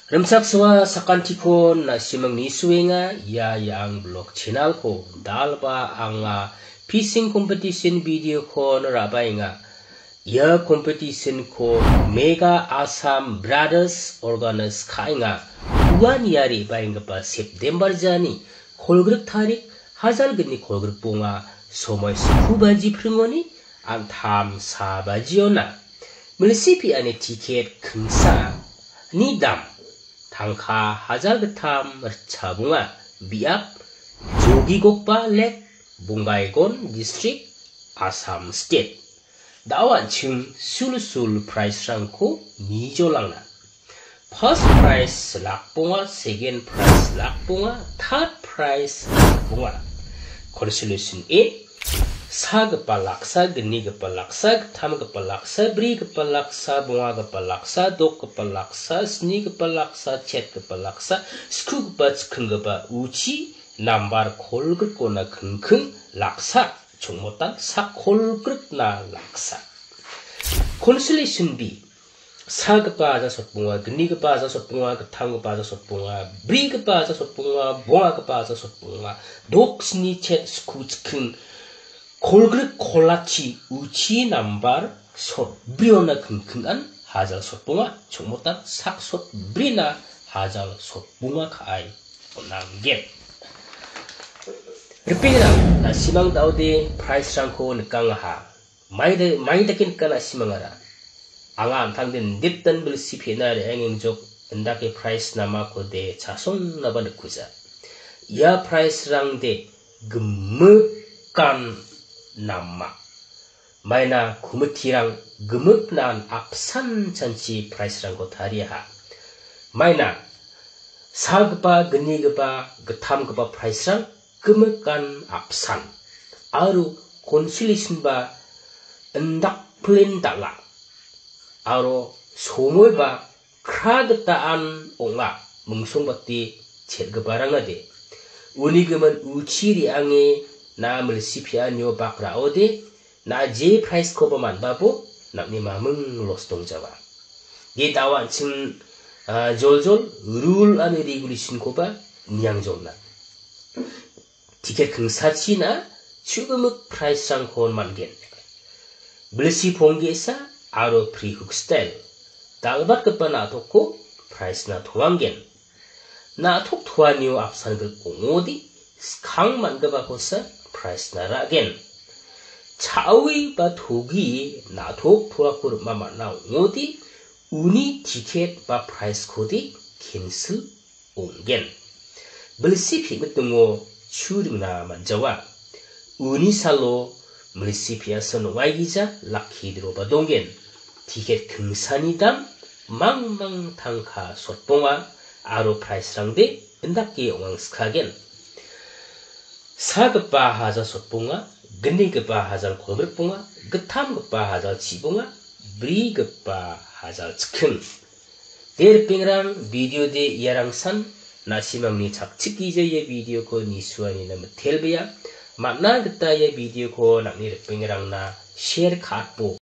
Remsakswa sakantikon na simang nisuenga ya yang blog channel ko dalba anga fishing competition video ko narabainga ya competition ko Mega Assam Brothers Organize kainga uan yari bainga pa September jani kolgruk tarik hazal gni kolgruk bunga somoy subaji prungoni antam sabajiona melisipi ane tiket kengsa ni dam tangka hazal getam mercabunga biak Jogigokpa lek Bongaigaon district Assam state dawan chung sul price rangko nijolangna first prize lakbunga second prize lakbunga third prize lakbunga consolation 8 사급바 laksa gni급바 laksa 탐급바 laksa 브리급바 laksa 봉화급바 laksa 독급바 laksa 스니급바 laksa 챗급바 laksa 스쿠급바 큰급바 우치 남발 골급고나 큰큰 laksa 종못단 사골급나 laksa consolation B 사급바 아자섯 봉화 gni급바 아자섯 봉화 탐급바 아자섯 봉화 브리급바 아자섯 봉화 봉화급바 아자섯 봉화 독 스니 챗 스쿠 큰 골그릇 콜라치 우치 남발 솥 브리오나 킁킁안 하잘 솥붕아 총못단 삭솥 브리나 하잘 솥붕아 카이 남게 리피나 나 시망 다우데 프라이스 랑코 느깡하 마이다킨 까나 시망하라 앙아 안탕된 딥던 블시 피나레 앵앵족 은다게 프라이스 나마코데 자손 나바 느쿠자 야 프라이스 랑데 gemmekan nama maina kumetirang gemeknan apsan chanci price rangko tariha maina sagpa genigpa getamgpa price rang gemekan apsan aru consolation ba endak plan dala aru somoy ba kragtaan onga mungsongbati chetgebarangade unigeman uchiri ange na melisipian yo bakra ode na je price ko baman babu nak ni mameng los dong jawa di tawan ching jol rule and regulation ko ba nyang jolna tiket kengsachi na chugemuk price sang kon mangen belisi ponggesa aro free hook style dalbat ke pana toko price na thoanggen na thok thuanyo apsan ke ongodi khang man ga ba kosa price nara again chawi ba thogi na thok thorakur mama na ngodi uni ticket ba price kodi cancel ongen belsi phi metungo churingna manjawa uni salo belsi phia son waigija lakhi dro ba dongen ticket kengsanidam mangmang tangka sotponga aro price rangde endakge ongang skagen 사급바 하자 솥봉아 근니급바 하자 골급봉아 그탐급바 하자 지봉아 브리급바 하자 츠큰 데르핑랑 비디오 데 야랑산 나시망니 작치기제의 비디오 코 니수아니나 텔비야 만나 그따의 비디오 코 낙니 르핑랑 나 셰르 카보